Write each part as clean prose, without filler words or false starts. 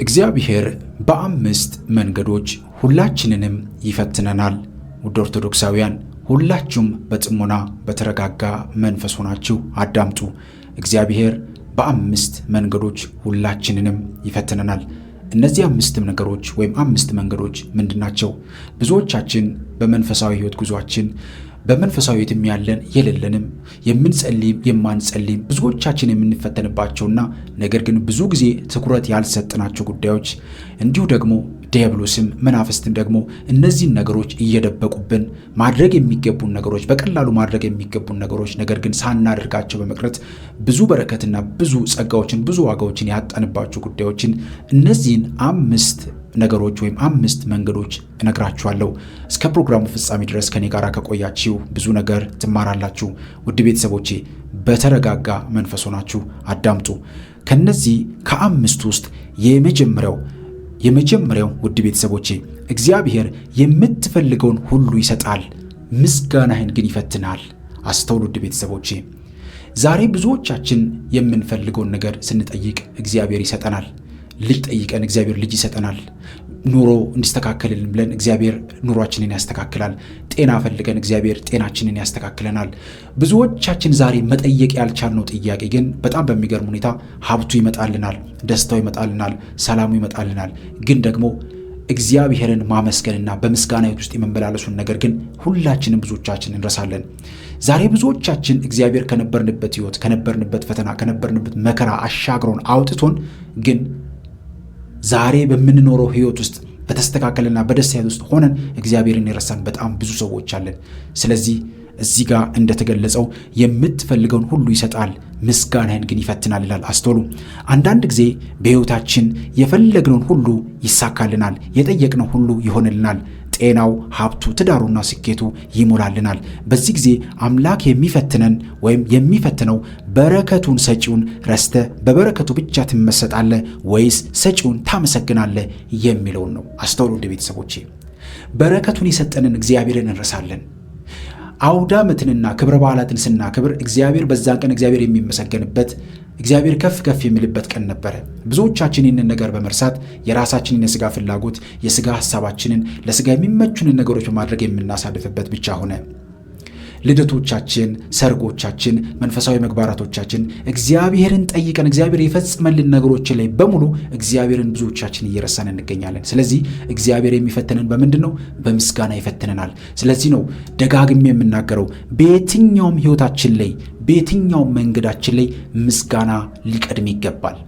እግዚአብሔር በአምስት መንገዶች ሁላችንንም ይፈትነናል። ውድ ኦርቶዶክሳውያን ሁላችሁም በጥሞና በተረጋጋ መንፈስ ሆናችሁ አዳምጡ። እግዚአብሔር በአምስት መንገዶች ሁላችንንም ይፈትነናል። እነዚህ አምስት መንገዶች ምንድናቸው? ብዙዎቻችን በመንፈሳዊ ሕይወት ጉዟችን በመንፈሳዊ ሕይወትም ያለን የሌለንም የምንጸልይም የማንጸልይም ብዙዎቻችን የምንፈተንባቸውና ነገር ግን ብዙ ጊዜ ትኩረት ያልሰጠናቸው ጉዳዮች እንዲሁ ደግሞ ዲያብሎስም መናፍስትም ደግሞ እነዚህን ነገሮች እየደበቁብን ማድረግ የሚገቡን ነገሮች በቀላሉ ማድረግ የሚገቡን ነገሮች ነገር ግን ሳናደርጋቸው በመቅረት ብዙ በረከትና ብዙ ጸጋዎችን ብዙ ዋጋዎችን ያጣንባቸው ጉዳዮችን እነዚህን አምስት መንገዶች እነግራችኋለሁ። እስከ ፕሮግራሙ ፍጻሜ ድረስ ከኔ ጋር ከቆያችሁ ብዙ ነገር ትማራላችሁ። ውድ ቤተሰቦቼ በተረጋጋ መንፈስ ሆናችሁ አዳምጡ። ከነዚህ ከአምስቱ ውስጥ የመጀመሪያው ውድ ቤተሰቦቼ እግዚአብሔር የምትፈልገውን ሁሉ ይሰጣል፣ ምስጋናህን ግን ይፈትናል። አስተውሉ ውድ ቤተሰቦቼ። ዛሬ ብዙዎቻችን የምንፈልገውን ነገር ስንጠይቅ እግዚአብሔር ይሰጠናል። ልጅ ጠይቀን እግዚአብሔር ልጅ ይሰጠናል። ኑሮ እንዲስተካከልልን ብለን እግዚአብሔር ኑሯችንን ያስተካክላል። ጤና ፈልገን እግዚአብሔር ጤናችንን ያስተካክለናል። ብዙዎቻችን ዛሬ መጠየቅ ያልቻልነው ጥያቄ ግን በጣም በሚገርም ሁኔታ ሀብቱ ይመጣልናል፣ ደስታው ይመጣልናል፣ ሰላሙ ይመጣልናል። ግን ደግሞ እግዚአብሔርን ማመስገንና በምስጋና ሕይወት ውስጥ የመመላለሱን ነገር ግን ሁላችንም ብዙዎቻችን እንረሳለን። ዛሬ ብዙዎቻችን እግዚአብሔር ከነበርንበት ሕይወት ከነበርንበት ፈተና ከነበርንበት መከራ አሻግሮን አውጥቶን ግን ዛሬ በምንኖረው ሕይወት ውስጥ በተስተካከለና በደስታ ውስጥ ሆነን እግዚአብሔርን የረሳን በጣም ብዙ ሰዎች አለን። ስለዚህ እዚህ ጋር እንደተገለጸው የምትፈልገውን ሁሉ ይሰጣል፣ ምስጋናህን ግን ይፈትናል ይላል። አስተውሉ። አንዳንድ ጊዜ በሕይወታችን የፈለግነውን ሁሉ ይሳካልናል፣ የጠየቅነው ሁሉ ይሆንልናል። ጤናው፣ ሀብቱ፣ ትዳሩና ስኬቱ ይሞላልናል። በዚህ ጊዜ አምላክ የሚፈትነው በረከቱን ሰጪውን ረስተ በበረከቱ ብቻ ትመሰጣለህ ወይስ ሰጪውን ታመሰግናለህ የሚለውን ነው። አስተውሉ ውድ ቤተሰቦቼ። በረከቱን የሰጠንን እግዚአብሔርን እንረሳለን። አውደ ዓመትንና ክብረ በዓላትን ስናክብር እግዚአብሔር በዛን ቀን እግዚአብሔር የሚመሰገንበት እግዚአብሔር ከፍ የሚልበት ቀን ነበረ። ብዙዎቻችን ይህንን ነገር በመርሳት የራሳችንን የሥጋ ፍላጎት የሥጋ ሐሳባችንን ለሥጋ የሚመቹንን ነገሮች በማድረግ የምናሳልፍበት ብቻ ሆነ። ልደቶቻችን፣ ሰርጎቻችን፣ መንፈሳዊ መግባራቶቻችን እግዚአብሔርን ጠይቀን እግዚአብሔር የፈጽመልን ነገሮች ላይ በሙሉ እግዚአብሔርን ብዙዎቻችን እየረሳን እንገኛለን። ስለዚህ እግዚአብሔር የሚፈትነን በምንድን ነው? በምስጋና ይፈትነናል። ስለዚህ ነው ደጋግሜ የምናገረው በየትኛውም ሕይወታችን ላይ በየትኛውም መንገዳችን ላይ ምስጋና ሊቀድም ይገባል።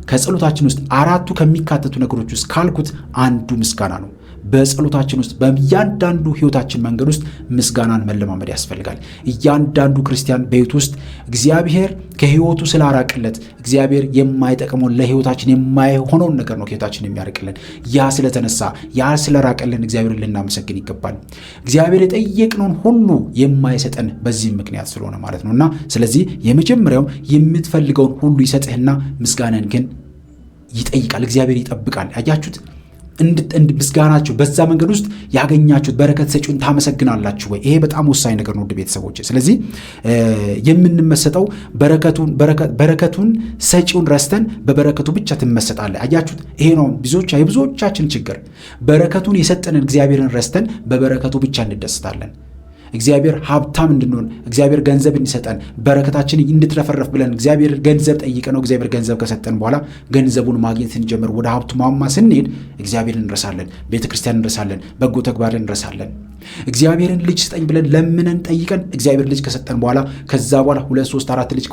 ከጸሎታችን ውስጥ አራቱ ከሚካተቱ ነገሮች ውስጥ ካልኩት አንዱ ምስጋና ነው። በጸሎታችን ውስጥ በእያንዳንዱ ሕይወታችን መንገድ ውስጥ ምስጋናን መለማመድ ያስፈልጋል። እያንዳንዱ ክርስቲያን በሕይወት ውስጥ እግዚአብሔር ከሕይወቱ ስላራቅለት እግዚአብሔር የማይጠቅመውን ለሕይወታችን የማይሆነውን ነገር ነው ከሕይወታችን የሚያርቅልን። ያ ስለተነሳ ያ ስለራቀልን እግዚአብሔርን ልናመሰግን ይገባል። እግዚአብሔር የጠየቅነውን ሁሉ የማይሰጠን በዚህ ምክንያት ስለሆነ ማለት ነውና ስለዚህ የመጀመሪያው የምትፈልገውን ሁሉ ይሰጥህና ምስጋናን ግን ይጠይቃል። እግዚአብሔር ይጠብቃል። አያችሁት? ምስጋናችሁ በዛ መንገድ ውስጥ ያገኛችሁት በረከት ሰጪውን ታመሰግናላችሁ ወይ? ይሄ በጣም ወሳኝ ነገር ነው ውድ ቤተሰቦች። ስለዚህ የምንመሰጠው በረከቱን ሰጪውን ረስተን በበረከቱ ብቻ ትመሰጣለህ። አያችሁት? ይሄ ነው የብዙዎቻችን ችግር። በረከቱን የሰጠንን እግዚአብሔርን ረስተን በበረከቱ ብቻ እንደሰታለን። እግዚአብሔር ሀብታም እንድንሆን እግዚአብሔር ገንዘብ እንዲሰጠን በረከታችን እንድትረፈረፍ ብለን እግዚአብሔር ገንዘብ ጠይቀን ነው እግዚአብሔር ገንዘብ ከሰጠን በኋላ ገንዘቡን ማግኘት ስንጀምር ወደ ሀብቱ ማማ ስንሄድ እግዚአብሔርን እንረሳለን፣ ቤተክርስቲያን እንረሳለን፣ በጎ ተግባርን እንረሳለን። እግዚአብሔርን ልጅ ስጠኝ ብለን ለምነን ጠይቀን እግዚአብሔር ልጅ ከሰጠን በኋላ ከዛ በኋላ 2 3 4 ልጅ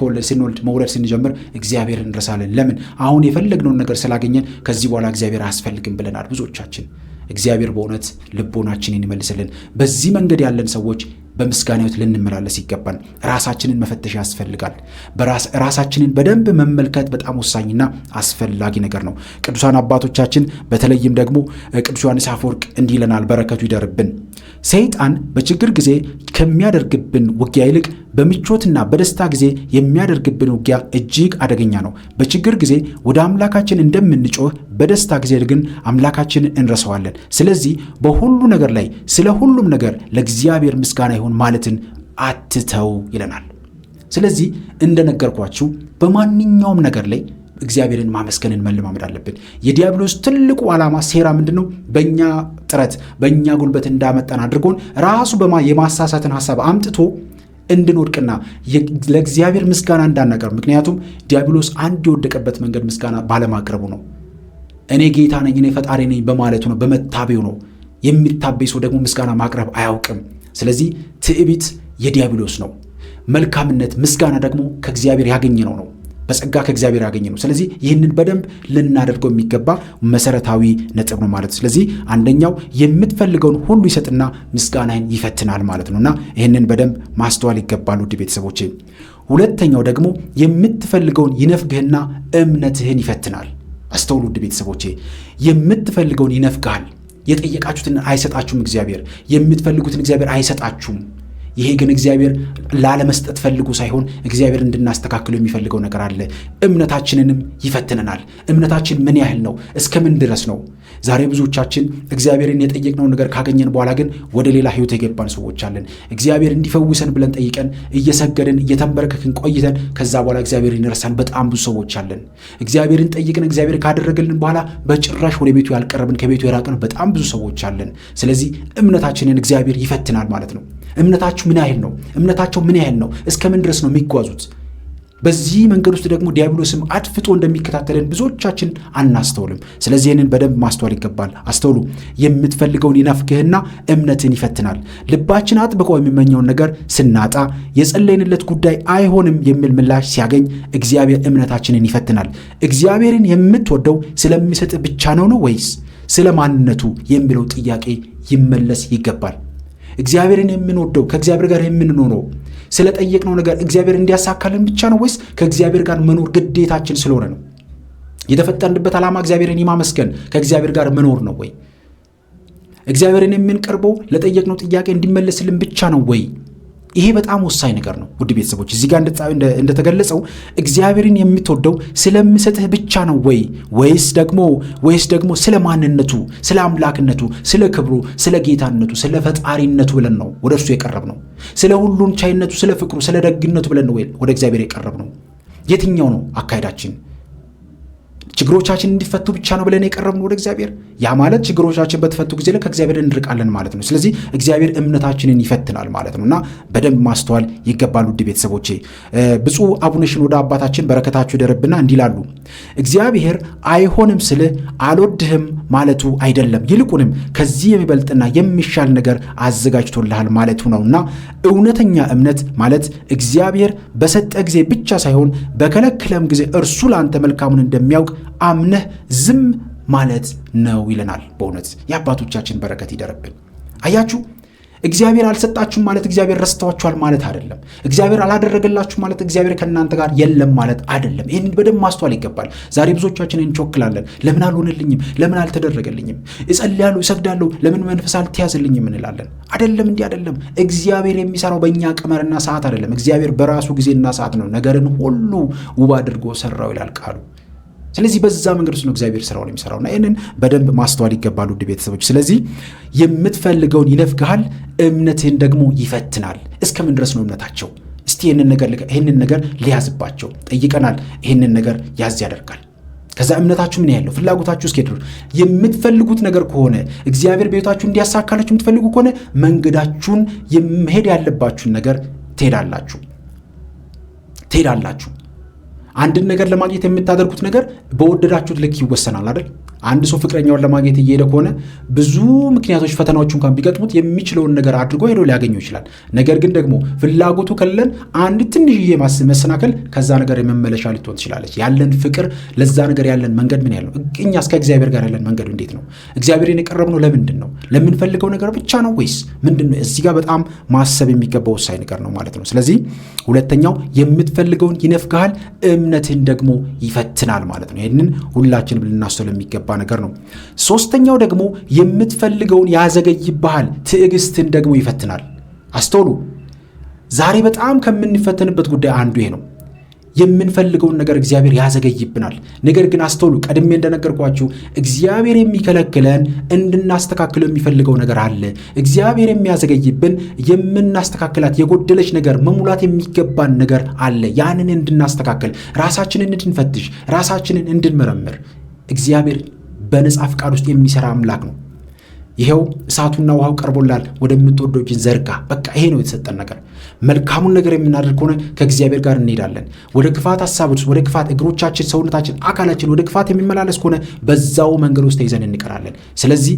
መውለድ ስንጀምር እግዚአብሔርን እንረሳለን። ለምን? አሁን የፈለግነውን ነገር ስላገኘን ከዚህ በኋላ እግዚአብሔር አያስፈልግም ብለናል ብዙዎቻችን። እግዚአብሔር በእውነት ልቦናችንን ይመልስልን። በዚህ መንገድ ያለን ሰዎች በምስጋና ሕይወት ልንመላለስ ይገባል። ራሳችንን መፈተሽ ያስፈልጋል። ራሳችንን በደንብ መመልከት በጣም ወሳኝና አስፈላጊ ነገር ነው። ቅዱሳን አባቶቻችን በተለይም ደግሞ ቅዱስ ዮሐንስ አፈወርቅ እንዲህ ይለናል፣ በረከቱ ይደርብን። ሰይጣን በችግር ጊዜ ከሚያደርግብን ውጊያ ይልቅ በምቾትና በደስታ ጊዜ የሚያደርግብን ውጊያ እጅግ አደገኛ ነው። በችግር ጊዜ ወደ አምላካችን እንደምንጮህ በደስታ ጊዜ ግን አምላካችንን እንረሳዋለን። ስለዚህ በሁሉ ነገር ላይ ስለ ሁሉም ነገር ለእግዚአብሔር ምስጋና ይሁን ማለትን አትተው ይለናል። ስለዚህ እንደነገርኳችሁ በማንኛውም ነገር ላይ እግዚአብሔርን ማመስገንን መለማመድ አለብን። የዲያብሎስ ትልቁ ዓላማ ሴራ ምንድነው? በእኛ ጥረት በእኛ ጉልበት እንዳመጣን አድርጎን ራሱ የማሳሳትን ሐሳብ አምጥቶ እንድንወድቅና ለእግዚአብሔር ምስጋና እንዳናቀርብ። ምክንያቱም ዲያብሎስ አንድ የወደቀበት መንገድ ምስጋና ባለማቅረቡ ነው። እኔ ጌታ ነኝ፣ እኔ ፈጣሪ ነኝ በማለቱ ነው፣ በመታበዩ ነው። የሚታበይ ሰው ደግሞ ምስጋና ማቅረብ አያውቅም። ስለዚህ ትዕቢት የዲያብሎስ ነው። መልካምነት፣ ምስጋና ደግሞ ከእግዚአብሔር ያገኘነው ነው፣ በጸጋ ከእግዚአብሔር ያገኘነው። ስለዚህ ይህንን በደንብ ልናደርገው የሚገባ መሰረታዊ ነጥብ ነው ማለት። ስለዚህ አንደኛው የምትፈልገውን ሁሉ ይሰጥና ምስጋናን ይፈትናል ማለት ነውና ይህንን በደንብ ማስተዋል ይገባል ውድ ቤተሰቦቼ። ሁለተኛው ደግሞ የምትፈልገውን ይነፍግህና እምነትህን ይፈትናል። አስተውሉ ውድ ቤተሰቦቼ፣ የምትፈልገውን ይነፍግሃል። የጠየቃችሁትን አይሰጣችሁም እግዚአብሔር። የምትፈልጉትን እግዚአብሔር አይሰጣችሁም። ይሄ ግን እግዚአብሔር ላለመስጠት ፈልጎ ሳይሆን እግዚአብሔር እንድናስተካክሉ የሚፈልገው ነገር አለ። እምነታችንንም ይፈትነናል። እምነታችን ምን ያህል ነው? እስከ ምን ድረስ ነው? ዛሬ ብዙዎቻችን እግዚአብሔርን የጠየቅነውን ነገር ካገኘን በኋላ ግን ወደ ሌላ ህይወት የገባን ሰዎች አለን። እግዚአብሔር እንዲፈውሰን ብለን ጠይቀን እየሰገድን እየተንበረከክን ቆይተን ከዛ በኋላ እግዚአብሔርን ይረሳን በጣም ብዙ ሰዎች አለን። እግዚአብሔርን ጠይቀን እግዚአብሔር ካደረገልን በኋላ በጭራሽ ወደ ቤቱ ያልቀረብን ከቤቱ የራቅን በጣም ብዙ ሰዎች አለን። ስለዚህ እምነታችንን እግዚአብሔር ይፈትናል ማለት ነው። እምነታችሁ ምን ያህል ነው? እምነታቸው ምን ያህል ነው? እስከ ምን ድረስ ነው የሚጓዙት? በዚህ መንገድ ውስጥ ደግሞ ዲያብሎስም አድፍጦ እንደሚከታተልን ብዙዎቻችን አናስተውልም። ስለዚህ ይህንን በደንብ ማስተዋል ይገባል። አስተውሉ። የምትፈልገውን ይነፍግህና እምነትን ይፈትናል። ልባችን አጥብቆ የሚመኘውን ነገር ስናጣ፣ የጸለይንለት ጉዳይ አይሆንም የሚል ምላሽ ሲያገኝ እግዚአብሔር እምነታችንን ይፈትናል። እግዚአብሔርን የምትወደው ስለሚሰጥ ብቻ ነው ወይስ ስለ ማንነቱ የሚለው ጥያቄ ይመለስ ይገባል። እግዚአብሔርን የምንወደው ከእግዚአብሔር ጋር የምንኖረው ስለጠየቅነው ነገር እግዚአብሔር እንዲያሳካልን ብቻ ነው ወይስ ከእግዚአብሔር ጋር መኖር ግዴታችን ስለሆነ ነው? የተፈጠርንበት ዓላማ እግዚአብሔርን የማመስገን ከእግዚአብሔር ጋር መኖር ነው ወይ? እግዚአብሔርን የምንቀርበው ለጠየቅነው ጥያቄ እንዲመለስልን ብቻ ነው ወይ? ይሄ በጣም ወሳኝ ነገር ነው ውድ ቤተሰቦች። እዚህ ጋር እንደተገለጸው እግዚአብሔርን የምትወደው ስለሚሰጥህ ብቻ ነው ወይ? ወይስ ደግሞ ስለ ማንነቱ፣ ስለ አምላክነቱ፣ ስለ ክብሩ፣ ስለ ጌታነቱ፣ ስለ ፈጣሪነቱ ብለን ነው ወደ እርሱ የቀረብነው? ስለ ሁሉን ቻይነቱ፣ ስለ ፍቅሩ፣ ስለ ደግነቱ ብለን ነው ወደ እግዚአብሔር የቀረብነው? የትኛው ነው አካሄዳችን? ችግሮቻችን እንዲፈቱ ብቻ ነው ብለን የቀረብነው ወደ እግዚአብሔር? ያ ማለት ችግሮቻችን በተፈቱ ጊዜ ከእግዚአብሔር እንርቃለን ማለት ነው። ስለዚህ እግዚአብሔር እምነታችንን ይፈትናል ማለት ነውና በደንብ ማስተዋል ይገባል ውድ ቤተሰቦቼ። ብፁዕ አቡነ ሽኖዳ አባታችን በረከታቸው ይደረብና እንዲህ ይላሉ። እግዚአብሔር አይሆንም ስልህ አልወድህም ማለቱ አይደለም፣ ይልቁንም ከዚህ የሚበልጥና የሚሻል ነገር አዘጋጅቶልሃል ማለቱ ነውና እውነተኛ እምነት ማለት እግዚአብሔር በሰጠ ጊዜ ብቻ ሳይሆን በከለከለም ጊዜ እርሱ ለአንተ መልካሙን እንደሚያውቅ አምነህ ዝም ማለት ነው ይለናል። በእውነት የአባቶቻችን በረከት ይደረብን። አያችሁ፣ እግዚአብሔር አልሰጣችሁም ማለት እግዚአብሔር ረስቷችኋል ማለት አይደለም። እግዚአብሔር አላደረገላችሁ ማለት እግዚአብሔር ከእናንተ ጋር የለም ማለት አይደለም። ይህንን በደንብ ማስተዋል ይገባል። ዛሬ ብዙዎቻችን እንቾክላለን። ለምን አልሆነልኝም? ለምን አልተደረገልኝም? እጸልያለሁ፣ እሰግዳለሁ፣ ለምን መንፈስ አልተያዘልኝም እንላለን። አይደለም፣ እንዲህ አይደለም። እግዚአብሔር የሚሰራው በእኛ ቀመርና ሰዓት አይደለም። እግዚአብሔር በራሱ ጊዜና ሰዓት ነው ነገርን ሁሉ ውብ አድርጎ ሰራው ይላል ቃሉ። ስለዚህ በዛ መንገድ ውስጥ ነው እግዚአብሔር ስራውን የሚሰራውና ይህንን በደንብ ማስተዋል ይገባል ውድ ቤተሰቦች። ስለዚህ የምትፈልገውን ይነፍግሃል፣ እምነትህን ደግሞ ይፈትናል። እስከምን ድረስ ነው እምነታቸው? እስቲ ይህንን ነገር ሊያዝባቸው ጠይቀናል። ይህንን ነገር ያዝ ያደርጋል። ከዛ እምነታችሁ ምን ያለው ፍላጎታችሁ እስከ ድረስ የምትፈልጉት ነገር ከሆነ እግዚአብሔር በሕይወታችሁ እንዲያሳካላችሁ የምትፈልጉ ከሆነ መንገዳችሁን መሄድ ያለባችሁን ነገር ትሄዳላችሁ። አንድን ነገር ለማግኘት የምታደርጉት ነገር በወደዳችሁት ልክ ይወሰናል አይደል? አንድ ሰው ፍቅረኛውን ለማግኘት እየሄደ ከሆነ ብዙ ምክንያቶች፣ ፈተናዎች እንኳን ቢገጥሙት የሚችለውን ነገር አድርጎ ሄዶ ሊያገኘው ይችላል። ነገር ግን ደግሞ ፍላጎቱ ከሌለን አንድ ትንሽዬ መሰናከል ከዛ ነገር የመመለሻ ልትሆን ትችላለች። ያለን ፍቅር ለዛ ነገር ያለን መንገድ ምን ያለው እኛ እስከ እግዚአብሔር ጋር ያለን መንገድ እንዴት ነው? እግዚአብሔርን የቀረብነው ለምንድን ነው? ለምንፈልገው ነገር ብቻ ነው ወይስ ምንድን ነው? እዚህ ጋር በጣም ማሰብ የሚገባው ወሳኝ ነገር ነው ማለት ነው። ስለዚህ ሁለተኛው የምትፈልገውን ይነፍግሃል፣ እምነትህን ደግሞ ይፈትናል ማለት ነው። ይህንን ሁላችንም ልናስተውል የሚገባ ነገር ነው። ሶስተኛው ደግሞ የምትፈልገውን ያዘገይብሃል፣ ትዕግስትን ደግሞ ይፈትናል። አስተውሉ። ዛሬ በጣም ከምንፈተንበት ጉዳይ አንዱ ይሄ ነው። የምንፈልገውን ነገር እግዚአብሔር ያዘገይብናል። ነገር ግን አስተውሉ፣ ቀድሜ እንደነገርኳችሁ እግዚአብሔር የሚከለክለን እንድናስተካክለው የሚፈልገው ነገር አለ። እግዚአብሔር የሚያዘገይብን የምናስተካክላት የጎደለች ነገር መሙላት የሚገባን ነገር አለ። ያንን እንድናስተካክል፣ ራሳችንን እንድንፈትሽ፣ ራሳችንን እንድንመረምር እግዚአብሔር በነጻ ፍቃድ ውስጥ የሚሰራ አምላክ ነው። ይሄው እሳቱና ውሃው ቀርቦላል፣ ወደምትወደው እጅን ዘርጋ። በቃ ይሄ ነው የተሰጠን ነገር። መልካሙን ነገር የምናደርግ ከሆነ ከእግዚአብሔር ጋር እንሄዳለን። ወደ ክፋት ሐሳቦች፣ ወደ ክፋት እግሮቻችን፣ ሰውነታችን፣ አካላችን ወደ ክፋት የሚመላለስ ከሆነ በዛው መንገድ ውስጥ ተይዘን እንቀራለን። ስለዚህ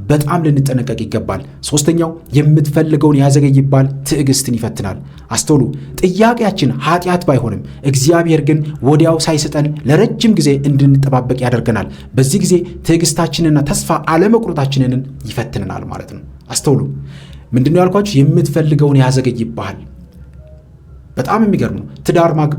በጣም ልንጠነቀቅ ይገባል። ሶስተኛው የምትፈልገውን ያዘገይባል፣ ትዕግስትን ይፈትናል። አስተውሉ፣ ጥያቄያችን ኃጢአት ባይሆንም እግዚአብሔር ግን ወዲያው ሳይሰጠን ለረጅም ጊዜ እንድንጠባበቅ ያደርገናል። በዚህ ጊዜ ትዕግስታችንና ተስፋ አለመቁረጣችንን ይፈትነናል ማለት ነው። አስተውሉ፣ ምንድነው ያልኳችሁ? የምትፈልገውን ያዘገይባል። በጣም የሚገርም ነው።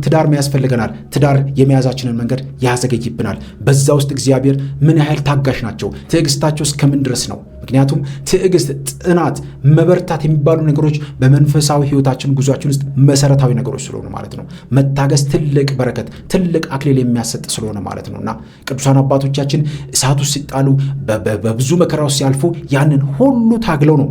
ትዳር ያስፈልገናል። ትዳር የመያዛችንን መንገድ ያዘገይብናል። በዛ ውስጥ እግዚአብሔር ምን ያህል ታጋሽ ናቸው፣ ትዕግስታቸው እስከምን ድረስ ነው? ምክንያቱም ትዕግስት፣ ጽናት፣ መበርታት የሚባሉ ነገሮች በመንፈሳዊ ሕይወታችን ጉዟችን ውስጥ መሰረታዊ ነገሮች ስለሆኑ ማለት ነው። መታገስ ትልቅ በረከት፣ ትልቅ አክሊል የሚያሰጥ ስለሆነ ማለት ነው እና ቅዱሳን አባቶቻችን እሳቱ ሲጣሉ፣ በብዙ መከራ ውስጥ ሲያልፉ ያንን ሁሉ ታግለው ነው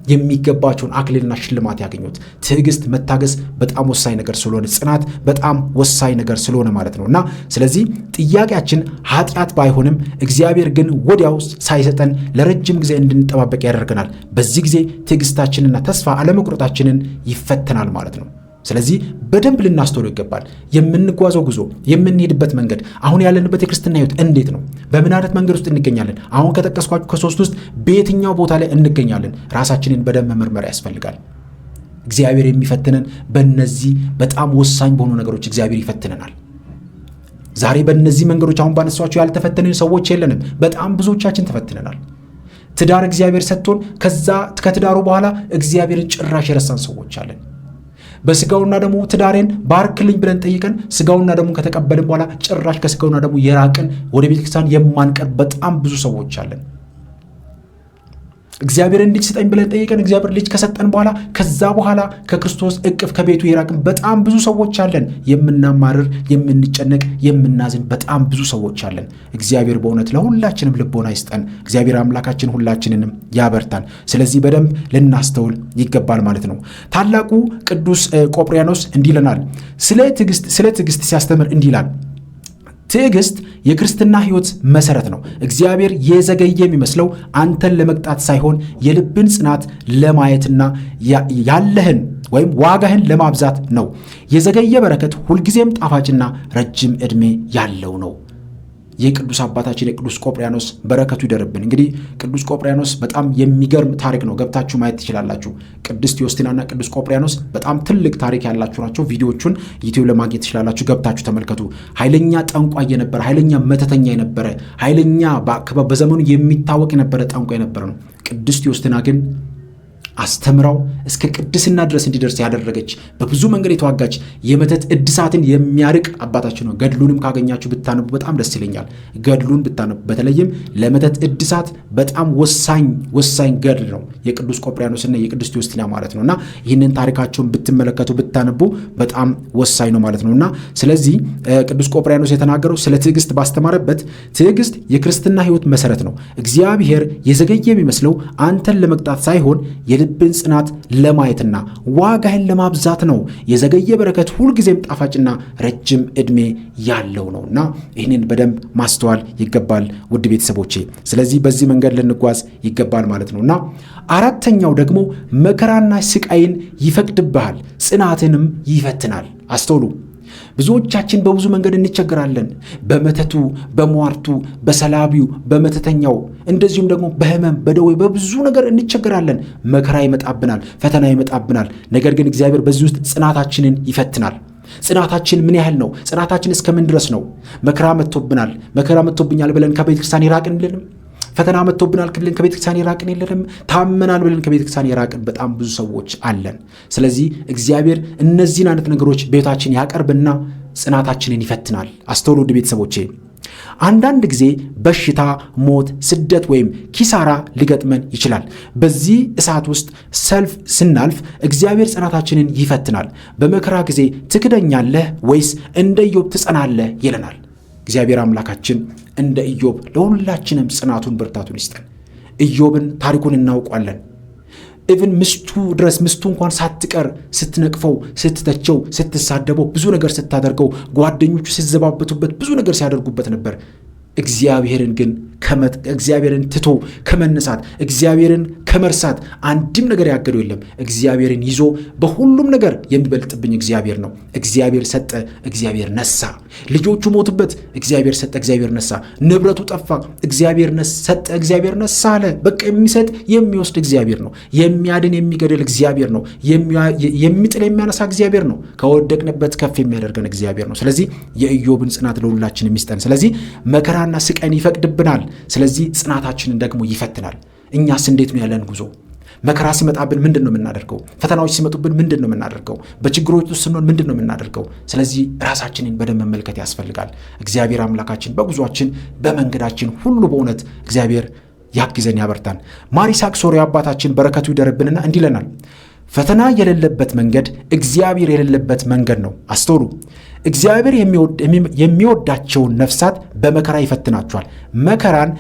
የሚገባቸውን አክሊልና ሽልማት ያገኙት። ትዕግስት፣ መታገስ በጣም ወሳኝ ነገር ስለሆነ፣ ጽናት በጣም ወሳኝ ነገር ስለሆነ ማለት ነው እና ስለዚህ ጥያቄያችን ኃጢአት ባይሆንም እግዚአብሔር ግን ወዲያው ሳይሰጠን ለረጅም ጊዜ እንድንጠባበቅ ያደርገናል። በዚህ ጊዜ ትዕግስታችንና ተስፋ አለመቁረጣችንን ይፈተናል ማለት ነው። ስለዚህ በደንብ ልናስተውለው ይገባል። የምንጓዘው ጉዞ፣ የምንሄድበት መንገድ፣ አሁን ያለንበት የክርስትና ሕይወት እንዴት ነው? በምን አይነት መንገድ ውስጥ እንገኛለን? አሁን ከጠቀስኳችሁ ከሶስት ውስጥ በየትኛው ቦታ ላይ እንገኛለን? ራሳችንን በደንብ መመርመር ያስፈልጋል። እግዚአብሔር የሚፈትነን በእነዚህ በጣም ወሳኝ በሆኑ ነገሮች እግዚአብሔር ይፈትነናል። ዛሬ በእነዚህ መንገዶች አሁን ባነሷቸው ያልተፈተንን ሰዎች የለንም። በጣም ብዙዎቻችን ተፈትነናል። ትዳር እግዚአብሔር ሰጥቶን ከትዳሩ በኋላ እግዚአብሔርን ጭራሽ የረሳን ሰዎች አለን። በስጋውና ደግሞ ትዳሬን ባርክልኝ ብለን ጠይቀን ስጋውና ደግሞ ከተቀበልን በኋላ ጭራሽ ከስጋውና ደግሞ የራቅን ወደ ቤተክርስቲያን የማንቀርብ በጣም ብዙ ሰዎች አለን። እግዚአብሔርን ልጅ ስጠኝ ብለን ጠይቀን እግዚአብሔር ልጅ ከሰጠን በኋላ ከዛ በኋላ ከክርስቶስ እቅፍ ከቤቱ የራቅን በጣም ብዙ ሰዎች አለን። የምናማርር፣ የምንጨነቅ፣ የምናዝን በጣም ብዙ ሰዎች አለን። እግዚአብሔር በእውነት ለሁላችንም ልቦና ይስጠን። እግዚአብሔር አምላካችን ሁላችንንም ያበርታን። ስለዚህ በደንብ ልናስተውል ይገባል ማለት ነው። ታላቁ ቅዱስ ቆጵርያኖስ እንዲህ ይለናል። ስለ ትዕግስት ሲያስተምር እንዲህ ይላል። ትዕግስት የክርስትና ሕይወት መሰረት ነው። እግዚአብሔር የዘገየ የሚመስለው አንተን ለመቅጣት ሳይሆን የልብን ጽናት ለማየትና ያለህን ወይም ዋጋህን ለማብዛት ነው። የዘገየ በረከት ሁልጊዜም ጣፋጭና ረጅም ዕድሜ ያለው ነው። የቅዱስ አባታችን የቅዱስ ቆጵርያኖስ በረከቱ ይደርብን። እንግዲህ ቅዱስ ቆጵርያኖስ በጣም የሚገርም ታሪክ ነው። ገብታችሁ ማየት ትችላላችሁ። ቅድስት ዮስቲናና ቅዱስ ቆጵርያኖስ በጣም ትልቅ ታሪክ ያላችሁ ናቸው። ቪዲዮቹን ዩቲዩብ ለማግኘት ትችላላችሁ። ገብታችሁ ተመልከቱ። ኃይለኛ ጠንቋይ የነበረ፣ ኃይለኛ መተተኛ የነበረ፣ ኃይለኛ በዘመኑ የሚታወቅ የነበረ ጠንቋይ የነበረ ነው። ቅድስት ዮስቲና ግን አስተምራው እስከ ቅድስና ድረስ እንዲደርስ ያደረገች፣ በብዙ መንገድ የተዋጋች፣ የመተት እድሳትን የሚያርቅ አባታችን ነው። ገድሉንም ካገኛችሁ ብታነቡ በጣም ደስ ይለኛል። ገድሉን ብታነቡ፣ በተለይም ለመተት እድሳት በጣም ወሳኝ ገድል ነው የቅዱስ ቆጵርያኖስና የቅድስት ዮስቲና ማለት ነውና ይህንን ታሪካቸውን ብትመለከቱ ብታነቡ በጣም ወሳኝ ነው ማለት ነውና ስለዚህ ቅዱስ ቆጵርያኖስ የተናገረው ስለ ትዕግስት ባስተማረበት፣ ትዕግስት የክርስትና ሕይወት መሰረት ነው። እግዚአብሔር የዘገየ የሚመስለው አንተን ለመቅጣት ሳይሆን የልብን ጽናት ለማየትና ዋጋህን ለማብዛት ነው። የዘገየ በረከት ሁልጊዜም ጣፋጭና ረጅም ዕድሜ ያለው ነውና ይህንን በደንብ ማስተዋል ይገባል ውድ ቤተሰቦቼ። ስለዚህ በዚህ መንገድ ልንጓዝ ይገባል ማለት ነውና አራተኛው ደግሞ መከራና ስቃይን ይፈቅድብሃል፣ ጽናትንም ይፈትናል። አስተውሉ። ብዙዎቻችን በብዙ መንገድ እንቸገራለን። በመተቱ፣ በሟርቱ፣ በሰላቢው፣ በመተተኛው እንደዚሁም ደግሞ በህመም፣ በደዌ በብዙ ነገር እንቸገራለን። መከራ ይመጣብናል፣ ፈተና ይመጣብናል። ነገር ግን እግዚአብሔር በዚህ ውስጥ ጽናታችንን ይፈትናል። ጽናታችን ምን ያህል ነው? ጽናታችን እስከምን ድረስ ነው? መከራ መጥቶብኛል ብለን ከቤተክርስቲያን ይራቅን የለንም። ፈተና መጥቶብናል ብለን ከቤተክርስቲያን የራቅን የለንም። ታመናል ብለን ከቤተክርስቲያን የራቅን በጣም ብዙ ሰዎች አለን። ስለዚህ እግዚአብሔር እነዚህን አይነት ነገሮች ቤታችን ያቀርብና ጽናታችንን ይፈትናል። አስተውሉ ውድ ቤተሰቦቼ። አንዳንድ ጊዜ በሽታ፣ ሞት፣ ስደት ወይም ኪሳራ ሊገጥመን ይችላል። በዚህ እሳት ውስጥ ስናልፍ እግዚአብሔር ጽናታችንን ይፈትናል። በመከራ ጊዜ ትክደኛለህ ወይስ እንደ ኢዮብ ትጸናለህ ይለናል። እግዚአብሔር አምላካችን እንደ ኢዮብ ለሁላችንም ጽናቱን ብርታቱን ይስጠን። ኢዮብን ታሪኩን እናውቋለን። ኢቭን ሚስቱ እንኳን ሳትቀር ስትነቅፈው፣ ስትተቸው፣ ስትሳደበው፣ ብዙ ነገር ስታደርገው፣ ጓደኞቹ ሲዘባበቱበት፣ ብዙ ነገር ሲያደርጉበት ነበር። እግዚአብሔርን ትቶ ከመነሳት፣ እግዚአብሔርን ከመርሳት አንድም ነገር ያገደው የለም። እግዚአብሔርን ይዞ በሁሉም ነገር የሚበልጥብኝ እግዚአብሔር ነው። እግዚአብሔር ሰጠ፣ እግዚአብሔር ነሳ። ልጆቹ ሞቱበት፣ እግዚአብሔር ሰጠ፣ እግዚአብሔር ነሳ። ንብረቱ ጠፋ፣ እግዚአብሔር ሰጠ፣ እግዚአብሔር ነሳ አለ። በቃ የሚሰጥ የሚወስድ እግዚአብሔር ነው። የሚያድን የሚገድል እግዚአብሔር ነው። የሚጥል የሚያነሳ እግዚአብሔር ነው። ከወደቅንበት ከፍ የሚያደርገን እግዚአብሔር ነው። ስለዚህ የኢዮብን ጽናት ለሁላችን የሚስጠን። ስለዚህ መከራና ስቃይን ይፈቅድብናል። ስለዚህ ጽናታችንን ደግሞ ይፈትናል። እኛስ እንዴት ነው ያለን ጉዞ? መከራ ሲመጣብን ምንድን ነው የምናደርገው? ፈተናዎች ሲመጡብን ምንድን ነው የምናደርገው? በችግሮች ውስጥ ስንሆን ምንድን ነው የምናደርገው? ስለዚህ ራሳችንን በደንብ መመልከት ያስፈልጋል። እግዚአብሔር አምላካችን በጉዟችን በመንገዳችን ሁሉ በእውነት እግዚአብሔር ያግዘን ያበርታን። ማር ይስሐቅ ሶርያዊ አባታችን በረከቱ ይደርብንና እንዲህ ይለናል፣ ፈተና የሌለበት መንገድ እግዚአብሔር የሌለበት መንገድ ነው። አስተውሉ። እግዚአብሔር የሚወዳቸውን ነፍሳት በመከራ ይፈትናቸዋል። መከራን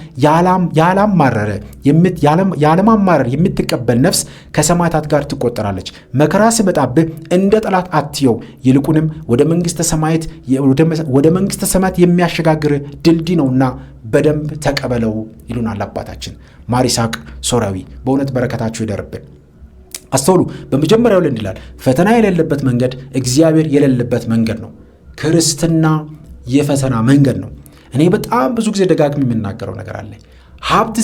ያለማማረር የምትቀበል ነፍስ ከሰማዕታት ጋር ትቆጠራለች። መከራ ሲመጣብህ እንደ ጠላት አትየው፣ ይልቁንም ወደ መንግሥተ ሰማያት የሚያሸጋግር ድልድይ ነውና በደንብ ተቀበለው ይሉናል አባታችን ማር ይስሐቅ ሶርያዊ። በእውነት በረከታቸው ይደርብን። አስተውሉ። በመጀመሪያው ላይ እንዲላል ፈተና የሌለበት መንገድ እግዚአብሔር የሌለበት መንገድ ነው። ክርስትና የፈተና መንገድ ነው። እኔ በጣም ብዙ ጊዜ ደጋግሜ የምናገረው ነገር አለ። ሀብት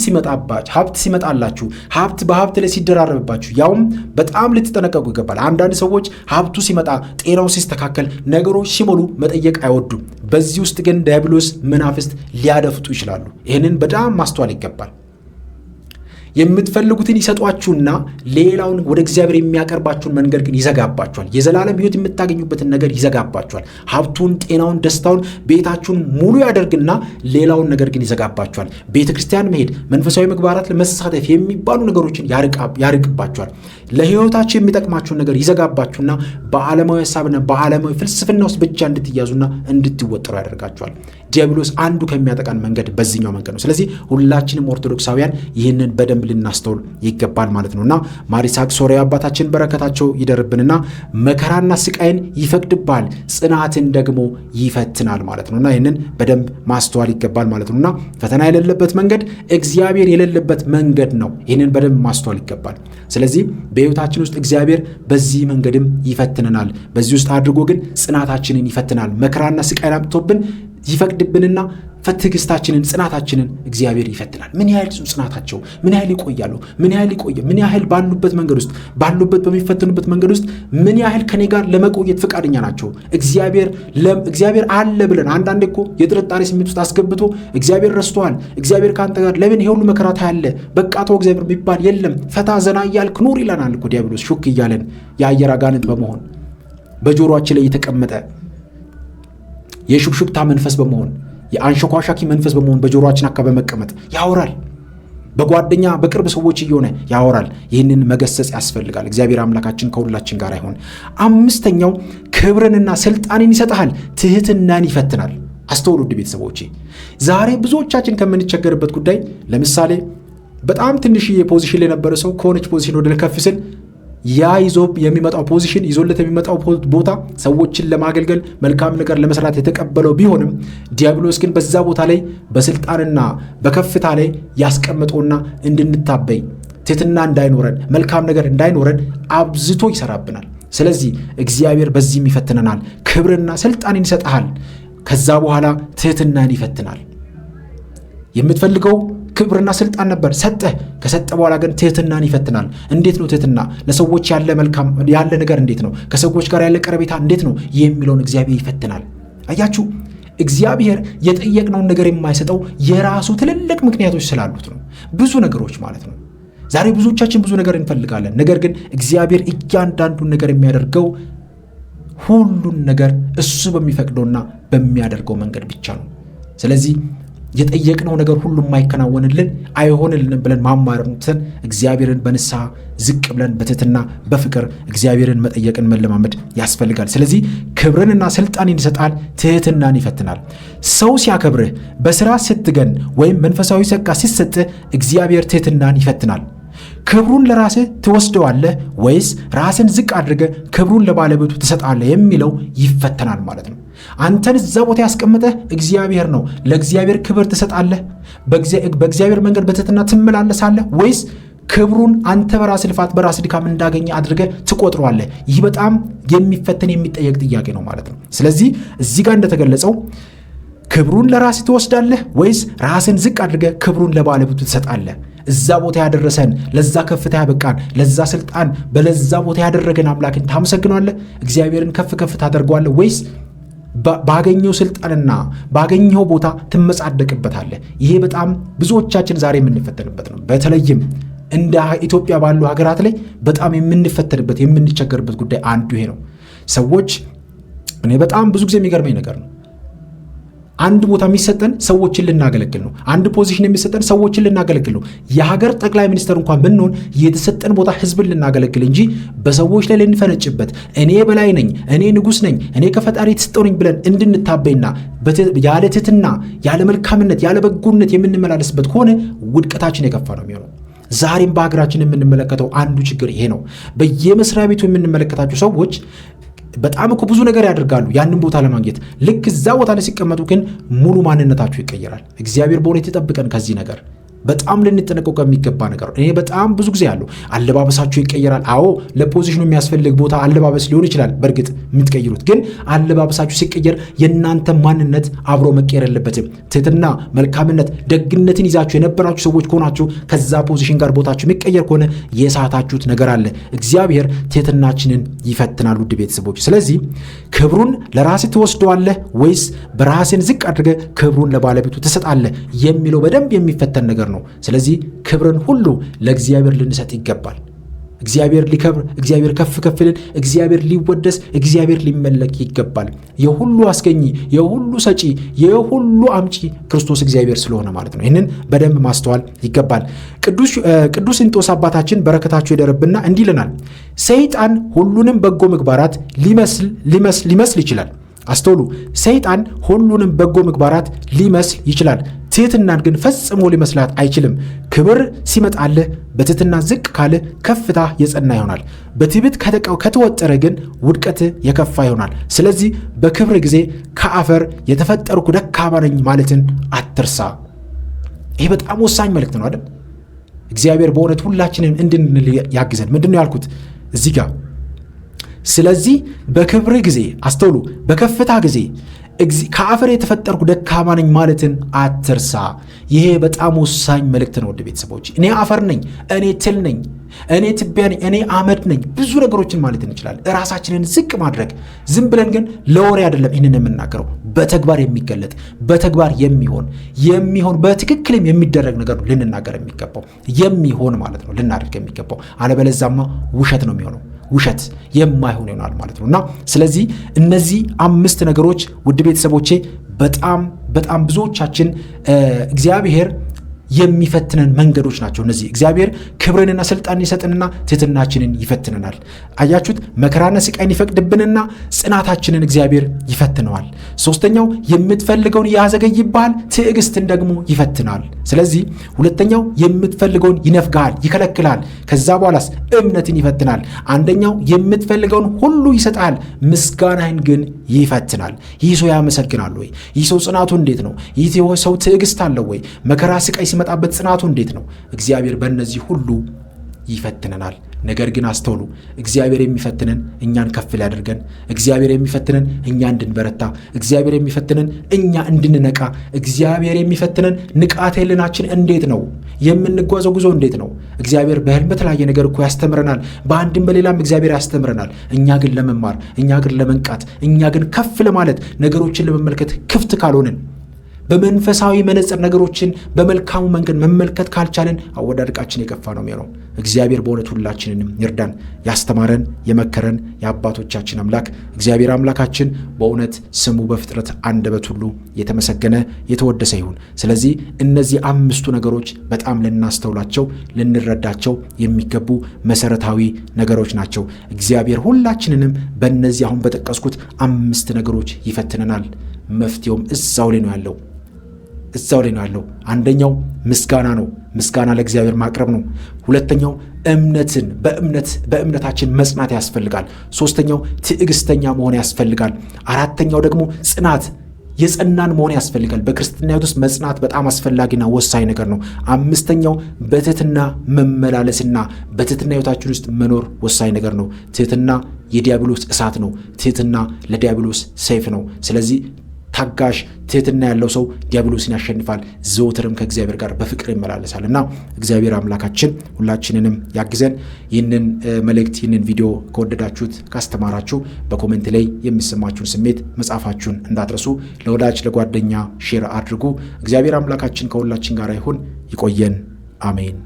ሲመጣላችሁ፣ ሀብት በሀብት ላይ ሲደራረብባችሁ፣ ያውም በጣም ልትጠነቀቁ ይገባል። አንዳንድ ሰዎች ሀብቱ ሲመጣ፣ ጤናው ሲስተካከል፣ ነገሮች ሲሞሉ መጠየቅ አይወዱም። በዚህ ውስጥ ግን ዲያብሎስ፣ መናፍስት ሊያደፍጡ ይችላሉ። ይህንን በጣም ማስተዋል ይገባል። የምትፈልጉትን ይሰጧችሁና ሌላውን ወደ እግዚአብሔር የሚያቀርባችሁን መንገድ ግን ይዘጋባችኋል። የዘላለም ሕይወት የምታገኙበትን ነገር ይዘጋባችኋል። ሀብቱን፣ ጤናውን፣ ደስታውን፣ ቤታችሁን ሙሉ ያደርግና ሌላውን ነገር ግን ይዘጋባችኋል። ቤተ ክርስቲያን መሄድ፣ መንፈሳዊ ምግባራት ለመሳተፍ የሚባሉ ነገሮችን ያርቅባችኋል። ለሕይወታችሁ የሚጠቅማችሁን ነገር ይዘጋባችሁና በዓለማዊ ሀሳብና በዓለማዊ ፍልስፍና ውስጥ ብቻ እንድትያዙና እንድትወጠሩ ያደርጋችኋል። ዲያብሎስ አንዱ ከሚያጠቃን መንገድ በዚህኛው መንገድ ነው። ስለዚህ ሁላችንም ኦርቶዶክሳውያን ይህንን በደንብ ልናስተውል ይገባል ማለት ነውና ማር ይስሐቅ ሶርያዊ አባታችን በረከታቸው ይደርብንና መከራና ስቃይን ይፈቅድባል፣ ጽናትን ደግሞ ይፈትናል ማለት ነውና ይህንን በደንብ ማስተዋል ይገባል ማለት ነውና ፈተና የሌለበት መንገድ እግዚአብሔር የሌለበት መንገድ ነው። ይህንን በደንብ ማስተዋል ይገባል። ስለዚህ በሕይወታችን ውስጥ እግዚአብሔር በዚህ መንገድም ይፈትነናል። በዚህ ውስጥ አድርጎ ግን ጽናታችንን ይፈትናል። መከራና ስቃይን አምጥቶብን ይፈቅድብንና ትዕግስታችንን፣ ጽናታችንን እግዚአብሔር ይፈትናል። ምን ያህል ጽናታቸው፣ ምን ያህል ይቆያሉ፣ ምን ያህል ባሉበት በሚፈትኑበት መንገድ ውስጥ ምን ያህል ከኔ ጋር ለመቆየት ፈቃደኛ ናቸው። እግዚአብሔር አለ ብለን አንዳንዴ እኮ የጥርጣሬ ስሜት ውስጥ አስገብቶ እግዚአብሔር ረስቶሃል፣ እግዚአብሔር ከአንተ ጋር ለምን ይሄ ሁሉ መከራ ታያለ፣ በቃ ተው እግዚአብሔር የሚባል የለም፣ ፈታ ዘና እያልክ ኑር ይለናል እኮ ዲያብሎስ። ሹክ እያለን የአየር አጋንንት በመሆን በጆሮአችን ላይ የተቀመጠ የሹክሹክታ መንፈስ በመሆን የአንሸኳሻኪ መንፈስ በመሆን በጆሮአችን አካባቢ መቀመጥ ያወራል። በጓደኛ በቅርብ ሰዎች እየሆነ ያወራል። ይህንን መገሰጽ ያስፈልጋል። እግዚአብሔር አምላካችን ከሁላችን ጋር ይሁን። አምስተኛው ክብርንና ስልጣንን ይሰጣል፣ ትህትናን ይፈትናል። አስተውሉ ውድ ቤተሰቦቼ፣ ዛሬ ብዙዎቻችን ከምንቸገርበት ጉዳይ ለምሳሌ በጣም ትንሽዬ ፖዚሽን ላይ የነበረ ሰው ከሆነች ፖዚሽን ወደ ከፍ ሲል ያ ይዞ የሚመጣው ፖዚሽን ይዞለት የሚመጣው ቦታ ሰዎችን ለማገልገል መልካም ነገር ለመስራት የተቀበለው ቢሆንም ዲያብሎስ ግን በዛ ቦታ ላይ በስልጣንና በከፍታ ላይ ያስቀምጠውና እንድንታበይ፣ ትህትና እንዳይኖረን፣ መልካም ነገር እንዳይኖረን አብዝቶ ይሰራብናል። ስለዚህ እግዚአብሔር በዚህም ይፈትነናል። ክብርና ስልጣንን ይሰጣል። ከዛ በኋላ ትህትናን ይፈትናል። የምትፈልገው ክብርና ስልጣን ነበር፣ ሰጠህ። ከሰጠ በኋላ ግን ትህትናን ይፈትናል። እንዴት ነው ትህትና? ለሰዎች ያለ ነገር እንዴት ነው? ከሰዎች ጋር ያለ ቀረቤታ እንዴት ነው የሚለውን እግዚአብሔር ይፈትናል። አያችሁ፣ እግዚአብሔር የጠየቅነውን ነገር የማይሰጠው የራሱ ትልልቅ ምክንያቶች ስላሉት ነው። ብዙ ነገሮች ማለት ነው። ዛሬ ብዙዎቻችን ብዙ ነገር እንፈልጋለን። ነገር ግን እግዚአብሔር እያንዳንዱን ነገር የሚያደርገው ሁሉን ነገር እሱ በሚፈቅደውና በሚያደርገው መንገድ ብቻ ነው። ስለዚህ የጠየቅነው ነገር ሁሉ የማይከናወንልን አይሆንልን ብለን ማማረርን እግዚአብሔርን በንስሐ ዝቅ ብለን በትህትና በፍቅር እግዚአብሔርን መጠየቅን መለማመድ ያስፈልጋል። ስለዚህ ክብርንና ስልጣንን ይሰጣል፣ ትህትናን ይፈትናል። ሰው ሲያከብርህ፣ በስራ ስትገን ወይም መንፈሳዊ ጸጋ ሲሰጥህ እግዚአብሔር ትህትናን ይፈትናል። ክብሩን ለራስህ ትወስደዋለህ ወይስ ራስን ዝቅ አድርገህ ክብሩን ለባለቤቱ ትሰጣለህ የሚለው ይፈተናል ማለት ነው። አንተን እዛ ቦታ ያስቀመጠህ እግዚአብሔር ነው። ለእግዚአብሔር ክብር ትሰጣለህ? በእግዚአብሔር መንገድ በትህትና ትመላለሳለህ? ወይስ ክብሩን አንተ በራስ ልፋት በራስ ድካም እንዳገኘ አድርገህ ትቆጥረዋለህ? ይህ በጣም የሚፈተን የሚጠየቅ ጥያቄ ነው ማለት ነው። ስለዚህ እዚህ ጋር እንደተገለጸው ክብሩን ለራስህ ትወስዳለህ ወይስ ራስን ዝቅ አድርገህ ክብሩን ለባለቤቱ ትሰጣለህ? እዛ ቦታ ያደረሰን፣ ለዛ ከፍታ ያበቃን፣ ለዛ ስልጣን በለዛ ቦታ ያደረገን አምላክን ታመሰግነዋለህ? እግዚአብሔርን ከፍ ከፍ ታደርገዋለህ? ወይስ ባገኘው ስልጣንና ባገኘው ቦታ ትመጻደቅበታለህ? ይሄ በጣም ብዙዎቻችን ዛሬ የምንፈተንበት ነው። በተለይም እንደ ኢትዮጵያ ባሉ ሀገራት ላይ በጣም የምንፈተንበት የምንቸገርበት ጉዳይ አንዱ ይሄ ነው። ሰዎች እኔ በጣም ብዙ ጊዜ የሚገርመኝ ነገር ነው። አንድ ቦታ የሚሰጠን ሰዎችን ልናገለግል ነው። አንድ ፖዚሽን የሚሰጠን ሰዎችን ልናገለግል ነው። የሀገር ጠቅላይ ሚኒስትር እንኳን ብንሆን የተሰጠን ቦታ ህዝብን ልናገለግል እንጂ በሰዎች ላይ ልንፈነጭበት፣ እኔ በላይ ነኝ፣ እኔ ንጉሥ ነኝ፣ እኔ ከፈጣሪ የተሰጠው ነኝ ብለን እንድንታበይና ያለ ትህትና፣ ያለ መልካምነት፣ ያለ በጎነት የምንመላለስበት ከሆነ ውድቀታችን የከፋ ነው የሚሆነው። ዛሬም በሀገራችን የምንመለከተው አንዱ ችግር ይሄ ነው። በየመስሪያ ቤቱ የምንመለከታቸው ሰዎች በጣም እኮ ብዙ ነገር ያደርጋሉ ያንን ቦታ ለማግኘት። ልክ እዛ ቦታ ላይ ሲቀመጡ ግን ሙሉ ማንነታቸው ይቀየራል። እግዚአብሔር በእውነት ይጠብቀን ከዚህ ነገር። በጣም ልንጠነቀቅ የሚገባ ነገር። እኔ በጣም ብዙ ጊዜ ያለው አለባበሳችሁ ይቀየራል። አዎ ለፖዚሽኑ የሚያስፈልግ ቦታ አለባበስ ሊሆን ይችላል በእርግጥ የምትቀይሩት፣ ግን አለባበሳችሁ ሲቀየር የእናንተ ማንነት አብሮ መቀየር የለበትም። ትህትና፣ መልካምነት፣ ደግነትን ይዛችሁ የነበራችሁ ሰዎች ከሆናችሁ ከዛ ፖዚሽን ጋር ቦታችሁ የሚቀየር ከሆነ የሳታችሁት ነገር አለ። እግዚአብሔር ትህትናችንን ይፈትናል ውድ ቤተሰቦች። ስለዚህ ክብሩን ለራስህ ትወስደዋለህ ወይስ በራስን ዝቅ አድርገህ ክብሩን ለባለቤቱ ትሰጣለህ የሚለው በደንብ የሚፈተን ነገር ነው። ስለዚህ ክብርን ሁሉ ለእግዚአብሔር ልንሰጥ ይገባል። እግዚአብሔር ሊከብር፣ እግዚአብሔር ከፍ ከፍ ሊል፣ እግዚአብሔር ሊወደስ፣ እግዚአብሔር ሊመለክ ይገባል። የሁሉ አስገኚ፣ የሁሉ ሰጪ፣ የሁሉ አምጪ ክርስቶስ እግዚአብሔር ስለሆነ ማለት ነው። ይህንን በደንብ ማስተዋል ይገባል። ቅዱስ እንጦስ አባታችን በረከታቸው ይደርብና እንዲህ ይለናል። ሰይጣን ሁሉንም በጎ ምግባራት ሊመስል ይችላል። አስተውሉ። ሰይጣን ሁሉንም በጎ ምግባራት ሊመስል ይችላል፣ ትህትናን ግን ፈጽሞ ሊመስላት አይችልም። ክብር ሲመጣልህ በትህትና ዝቅ ካለ ከፍታ የጸና ይሆናል። በትዕቢት ከተወጠረ ግን ውድቀት የከፋ ይሆናል። ስለዚህ በክብር ጊዜ ከአፈር የተፈጠርኩ ደካማ ነኝ ማለትን አትርሳ። ይሄ በጣም ወሳኝ መልእክት ነው አይደል? እግዚአብሔር በእውነት ሁላችንም እንድንል ያግዘን። ምንድን ነው ያልኩት እዚህ ጋር? ስለዚህ በክብር ጊዜ አስተውሉ፣ በከፍታ ጊዜ ከአፈር የተፈጠርኩ ደካማ ነኝ ማለትን አትርሳ። ይሄ በጣም ወሳኝ መልእክት ነው ውድ ቤተሰቦች። እኔ አፈር ነኝ፣ እኔ ትል ነኝ፣ እኔ ትቢያ ነኝ፣ እኔ አመድ ነኝ፣ ብዙ ነገሮችን ማለት እንችላለን። ራሳችንን ዝቅ ማድረግ ዝም ብለን ግን ለወሬ አይደለም ይህንን የምናገረው፣ በተግባር የሚገለጥ በተግባር የሚሆን በትክክልም የሚደረግ ነገር ነው ልንናገር የሚገባው፣ የሚሆን ማለት ነው ልናደርግ የሚገባው። አለበለዛማ ውሸት ነው የሚሆነው፣ ውሸት የማይሆን ይሆናል ማለት ነው። እና ስለዚህ እነዚህ 5 ነገሮች ውድ ቤተሰቦቼ በጣም ብዙዎቻችን እግዚአብሔር የሚፈትነን መንገዶች ናቸው። እነዚህ እግዚአብሔር ክብርንና ስልጣንን ይሰጥንና ትህትናችንን ይፈትነናል። አያችሁት? መከራና ስቃይን ይፈቅድብንና ጽናታችንን እግዚአብሔር ይፈትነዋል። ሶስተኛው የምትፈልገውን ያዘገይብሃል፣ ትዕግስትን ደግሞ ይፈትናል። ስለዚህ ሁለተኛው የምትፈልገውን ይነፍግሃል፣ ይከለክላል። ከዛ በኋላስ እምነትን ይፈትናል። አንደኛው የምትፈልገውን ሁሉ ይሰጣል፣ ምስጋናህን ግን ይፈትናል። ይህ ሰው ያመሰግናል ወይ? ይህ ሰው ጽናቱ እንዴት ነው? ይህ ሰው ትዕግስት አለው ወይ? መከራ ስቃይ ሲመጣበት ጽናቱ እንዴት ነው? እግዚአብሔር በእነዚህ ሁሉ ይፈትነናል። ነገር ግን አስተውሉ፣ እግዚአብሔር የሚፈትነን እኛን ከፍ ሊያደርገን፣ እግዚአብሔር የሚፈትነን እኛ እንድንበረታ፣ እግዚአብሔር የሚፈትነን እኛ እንድንነቃ፣ እግዚአብሔር የሚፈትነን ንቃተ ህሊናችን እንዴት ነው? የምንጓዘው ጉዞ እንዴት ነው? እግዚአብሔር በህልም በተለያየ ነገር እኮ ያስተምረናል፣ በአንድም በሌላም እግዚአብሔር ያስተምረናል። እኛ ግን ለመማር፣ እኛ ግን ለመንቃት፣ እኛ ግን ከፍ ለማለት፣ ነገሮችን ለመመልከት ክፍት ካልሆንን በመንፈሳዊ መነጽር ነገሮችን በመልካሙ መንገድ መመልከት ካልቻለን አወዳድቃችን የከፋ ነው የሚሆነው። እግዚአብሔር በእውነት ሁላችንንም ይርዳን። ያስተማረን የመከረን የአባቶቻችን አምላክ እግዚአብሔር አምላካችን በእውነት ስሙ በፍጥረት አንደበት ሁሉ የተመሰገነ የተወደሰ ይሁን። ስለዚህ እነዚህ 5 ነገሮች በጣም ልናስተውላቸው ልንረዳቸው የሚገቡ መሰረታዊ ነገሮች ናቸው። እግዚአብሔር ሁላችንንም በእነዚህ አሁን በጠቀስኩት 5 ነገሮች ይፈትነናል። መፍትሄውም እዛው ላይ ነው ያለው። አንደኛው ምስጋና ነው። ምስጋና ለእግዚአብሔር ማቅረብ ነው። ሁለተኛው በእምነታችን መጽናት ያስፈልጋል። ሶስተኛው ትዕግስተኛ መሆን ያስፈልጋል። አራተኛው ደግሞ ጽናት የጸናን መሆን ያስፈልጋል። በክርስትና ሕይወት ውስጥ መጽናት በጣም አስፈላጊና ወሳኝ ነገር ነው። አምስተኛው በትህትና መመላለስና በትህትና ሕይወታችን ውስጥ መኖር ወሳኝ ነገር ነው። ትህትና የዲያብሎስ እሳት ነው። ትህትና ለዲያብሎስ ሰይፍ ነው። ስለዚህ ታጋሽ ትህትና ያለው ሰው ዲያብሎስን ያሸንፋል፣ ዘወትርም ከእግዚአብሔር ጋር በፍቅር ይመላለሳል። እና እግዚአብሔር አምላካችን ሁላችንንም ያግዘን። ይህንን መልእክት ይህንን ቪዲዮ ከወደዳችሁት ካስተማራችሁ በኮሜንት ላይ የሚሰማችሁን ስሜት መጻፋችሁን እንዳትረሱ። ለወዳጅ ለጓደኛ ሼር አድርጉ። እግዚአብሔር አምላካችን ከሁላችን ጋር ይሁን። ይቆየን። አሜን።